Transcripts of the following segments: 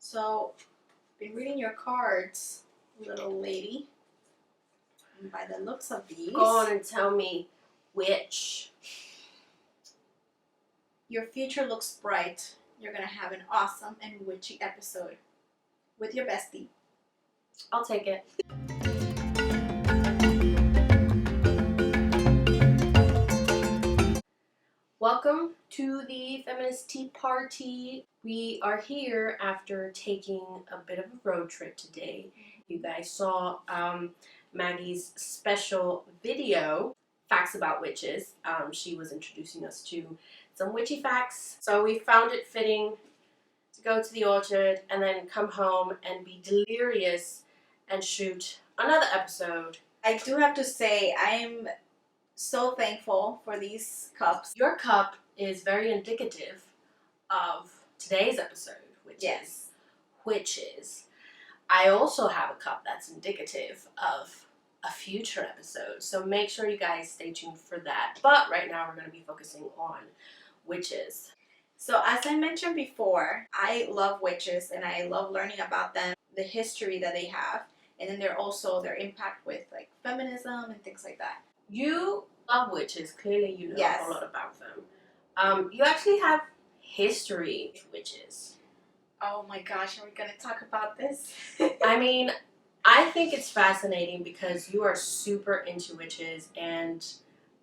So, been reading your cards, little lady. And by the looks of these, Go on and tell me which. Your future looks bright. You're gonna have an awesome and witchy episode with your bestie. I'll take it. Welcome to the Feminist Tea Party. We are here after taking a bit of a road trip today. You guys saw Maggie's special video, Facts About Witches. She was introducing us to some witchy facts. So we found it fitting to go to the orchard and then come home and be delirious and shoot another episode. I do have to say, I'm so thankful for these cups. Your cup is very indicative of today's episode, which is witches. I also have a cup that's indicative of a future episode, so make sure you guys stay tuned for that. But right now we're going to be focusing on witches. So as I mentioned before, I love witches and I love learning about them, the history that they have, and then they're also their impact with like feminism and things like that. You love witches. Clearly you know Yes. a lot about them. You actually have history with witches. Oh my gosh, are we going to talk about this? I mean, I think it's fascinating because you are super into witches, and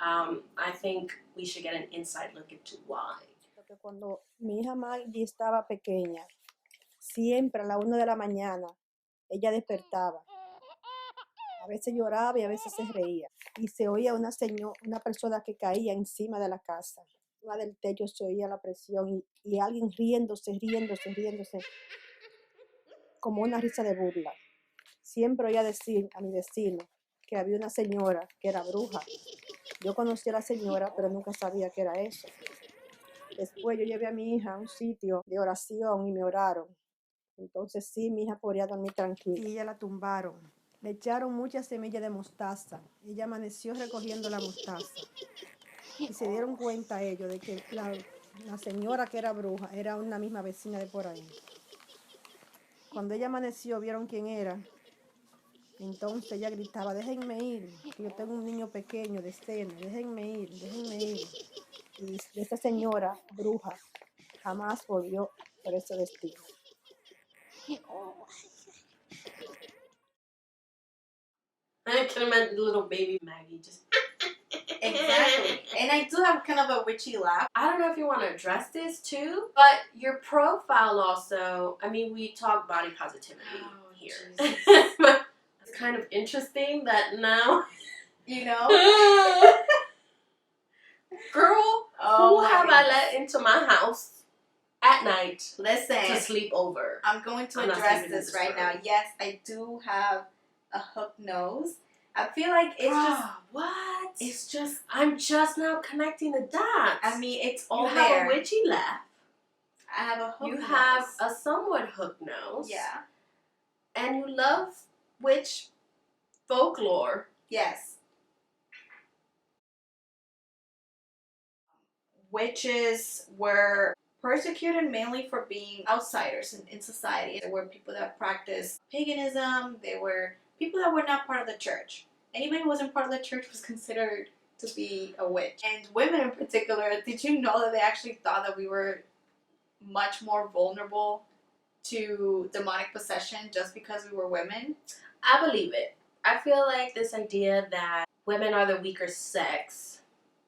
I think we should get an inside look into why. Porque cuando mi hija Maggi estaba pequeña, siempre a la 1 de la mañana, ella despertaba. A veces lloraba y a veces se reía. Y se oía una persona que caía encima de la casa. Encima del techo se oía la presión y alguien riéndose, como una risa de burla. Siempre oía decir a mi vecino que había una señora que era bruja. Yo conocí a la señora, pero nunca sabía que era eso. Después yo llevé a mi hija a un sitio de oración y me oraron. Entonces sí, mi hija podía dormir tranquila. Y ella la tumbaron. Le echaron muchas semillas de mostaza. Ella amaneció recogiendo la mostaza. Y se dieron cuenta ellos de que la señora que era bruja era una misma vecina de por ahí. Cuando ella amaneció, vieron quién era. Entonces ella gritaba, déjenme ir, que yo tengo un niño pequeño de escena, déjenme ir. Y esa señora bruja jamás volvió por ese destino. I can imagine the little baby Maggie just... Exactly. And I do have kind of a witchy laugh. I don't know if you want to address this too, but your profile also, I mean, we talk body positivity here. It's kind of interesting that now, You know? Girl, Oh, who have I let into my house at night Listen, to sleep over? I'm going to I'm not address sleeping in this this right room. now. Yes, I do have a hook nose. I feel like it's just, what? it's just, I'm just now connecting the dots. I mean, it's all you there. have a witchy laugh. I have a hook You nose. have a somewhat hook nose. Yeah. And you love witch folklore. Yes. Witches were persecuted mainly for being outsiders in society. There were people that practiced paganism. There were people that were not part of the church. Anybody who wasn't part of the church was considered to be a witch. And women in particular, did you know that they actually thought that we were much more vulnerable to demonic possession just because we were women? I believe it. I feel like this idea that women are the weaker sex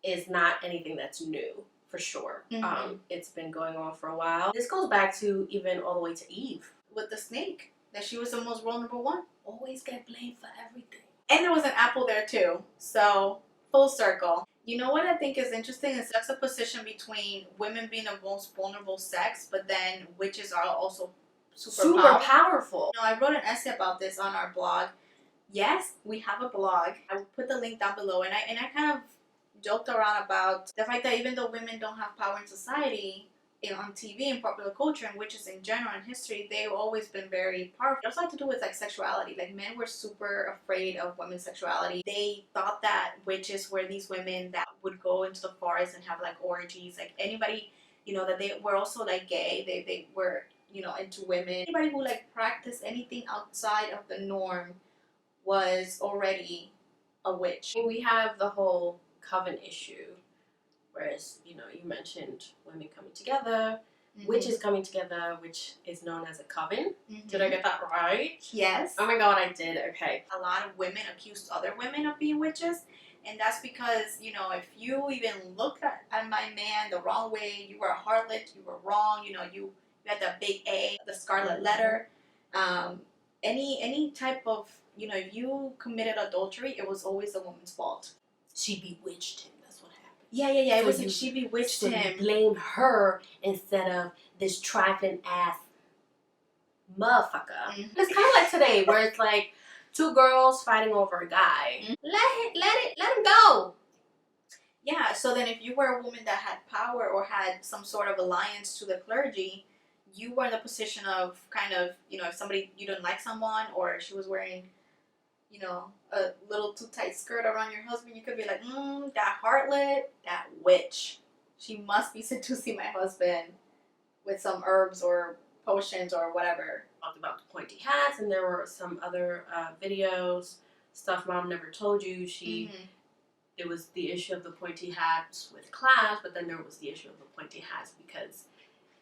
is not anything that's new, for sure. Mhm. It's been going on for a while. This goes back to even all the way to Eve. With the snake, that she was the most vulnerable one. Always get blamed for everything. And there was an apple there too. So, full circle. You know what I think is interesting is juxtaposition between women being the most vulnerable sex, but then witches are also super powerful. You know, I wrote an essay about this on our blog. Yes, we have a blog. I will put the link down below. And I kind of joked around about the fact that even though women don't have power in society, on TV and popular culture and witches in general in history, they've always been very powerful. It also had to do with like sexuality. Like men were super afraid of women's sexuality. They thought that witches were these women that would go into the forest and have like orgies. Like anybody, you know, that they were also like gay. They were, into women. Anybody who like practiced anything outside of the norm was already a witch. We have the whole coven issue, whereas you mentioned women coming together, witches coming together, which is known as a coven. Did I get that right? Yes. Oh my god, I did. Okay. A lot of women accused other women of being witches, and that's because if you even looked at my man the wrong way, you were a harlot, you were wrong. You had the big A, the scarlet letter. Any type of if you committed adultery, it was always the woman's fault. She bewitched him. That's what happened. Yeah. So it was like she bewitched him. Blame her instead of this trifling ass motherfucker. It's kind of like today, where it's like two girls fighting over a guy. Let him go. Yeah. So then, if you were a woman that had power or had some sort of alliance to the clergy, you were in the position of kind of if somebody you didn't like someone, or she was wearing a little too tight skirt around your husband, you could be like, that harlot, that witch, she must be seducing my husband with some herbs or potions or whatever. Talked about the pointy hats, and there were some other videos, stuff Mom never told you. It was the issue of the pointy hats with class, but then there was the issue of the pointy hats because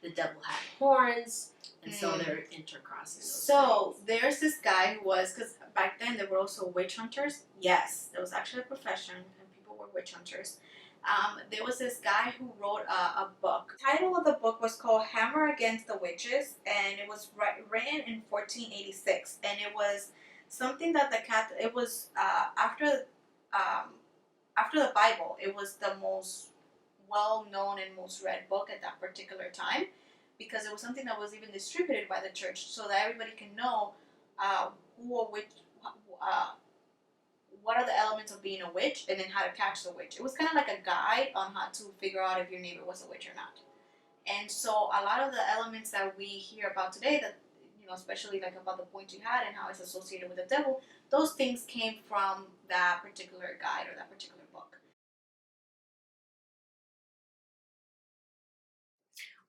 the devil had horns, and so they're intercrossing those So things. there's this guy who was, because back then there were also witch hunters. Yes, there was actually a profession, and people were witch hunters. There was this guy who wrote a book. The title of the book was called Hammer Against the Witches, and it was written in 1486, and it was something that it was after the Bible. It was the most well-known and most read book at that particular time, because it was something that was even distributed by the church so that everybody can know who a witch, what are the elements of being a witch, and then how to catch the witch. It was kind of like a guide on how to figure out if your neighbor was a witch or not. And so a lot of the elements that we hear about today, that especially like about the pointy hat and how it's associated with the devil, those things came from that particular guide or that particular book.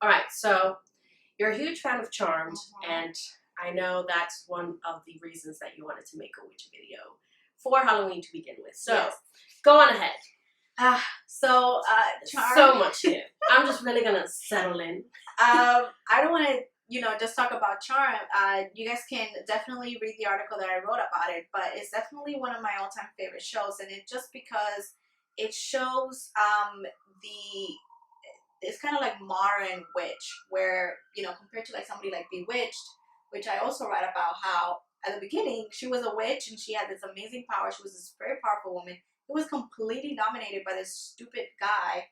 All right, so you're a huge fan of Charmed, and I know that's one of the reasons that you wanted to make a witch video for Halloween to begin with. So, yes. Go on ahead. Charmed. So much here. I'm just really gonna settle in. I don't want to, just talk about Charm. You guys can definitely read the article that I wrote about it, but it's definitely one of my all-time favorite shows, and it's just because it shows it's kind of like modern witch, where compared to like somebody like Bewitched, which I also write about how at the beginning she was a witch and she had this amazing power. She was this very powerful woman who was completely dominated by this stupid guy.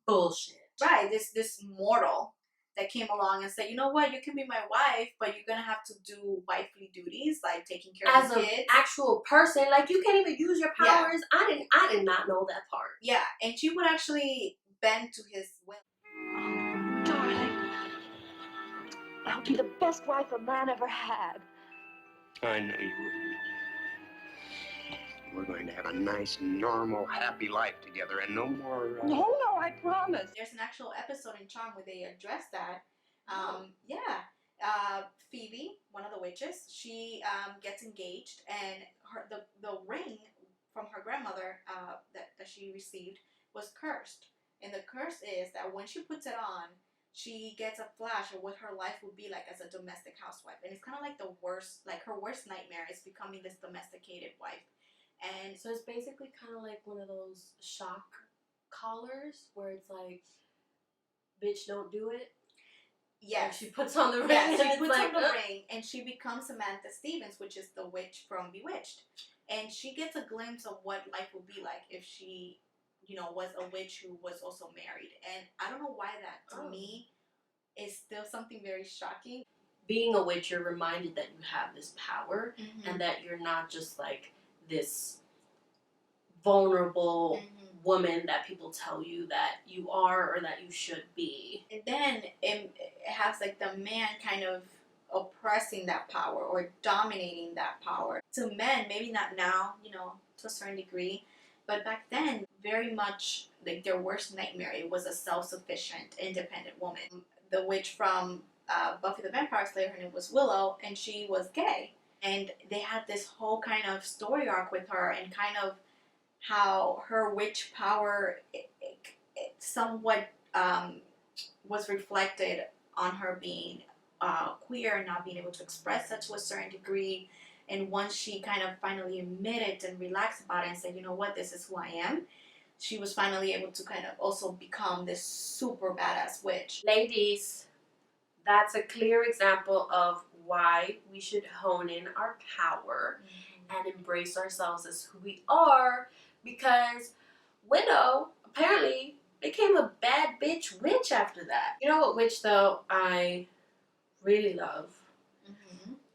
Bullshit. Right, this mortal that came along and said, you know what, you can be my wife, but you're gonna have to do wifely duties like taking care of the kids. As an actual person, like you can't even use your powers. Yeah. I did not know that part. Yeah, and she would actually bend to his will. Oh, darling, I'll be the best wife a man ever had. I know you will. We're going to have a nice, normal, happy life together, and no more. No, I promise. There's an actual episode in Charm where they address that. Phoebe, one of the witches, she gets engaged, and the ring from her grandmother that she received was cursed. And the curse is that when she puts it on, she gets a flash of what her life would be like as a domestic housewife. And it's kind of like her worst nightmare is becoming this domesticated wife. And so it's basically kind of like one of those shock collars where it's like, bitch, don't do it. Yeah, she puts on the ring. Yeah, she puts on the ring, and she becomes Samantha Stevens, which is the witch from Bewitched. And she gets a glimpse of what life would be like if she, was a witch who was also married. And I don't know why that, to me, is still something very shocking. Being a witch, you're reminded that you have this power, and that you're not just like this vulnerable woman that people tell you that you are or that you should be. And then it has like the man kind of oppressing that power or dominating that power. To men, maybe not now, to a certain degree, but back then, very much like their worst nightmare, it was a self-sufficient, independent woman. The witch from Buffy the Vampire Slayer. Her name was Willow, and she was gay. And they had this whole kind of story arc with her, and kind of how her witch power it somewhat was reflected on her being queer and not being able to express that to a certain degree. And once she kind of finally admitted and relaxed about it and said, you know what, this is who I am, she was finally able to kind of also become this super badass witch. Ladies, that's a clear example of why we should hone in our power and embrace ourselves as who we are, because Widow apparently became a bad bitch witch after that. You know what witch though I really love?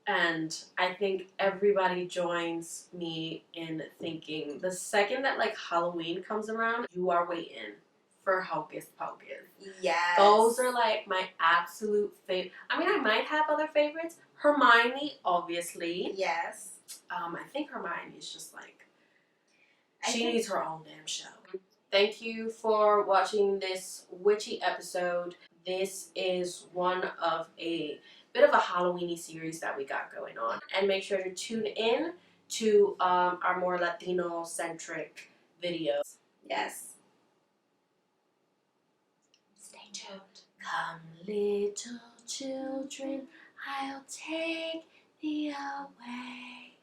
And I think everybody joins me in thinking the second that like Halloween comes around, you are waiting for Hocus Pocus. Yes. Those are like my absolute favorite. I mean, I might have other favorites. Hermione, obviously. Yes. I think Hermione is just like, she needs her own damn show. Thank you for watching this witchy episode. This is one of a bit of a Halloween-y series that we got going on. And make sure to tune in to our more Latino-centric videos. Yes. Stay tuned. Come, little children, I'll take thee away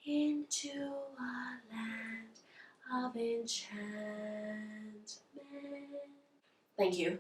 into a land of enchantment. Thank you.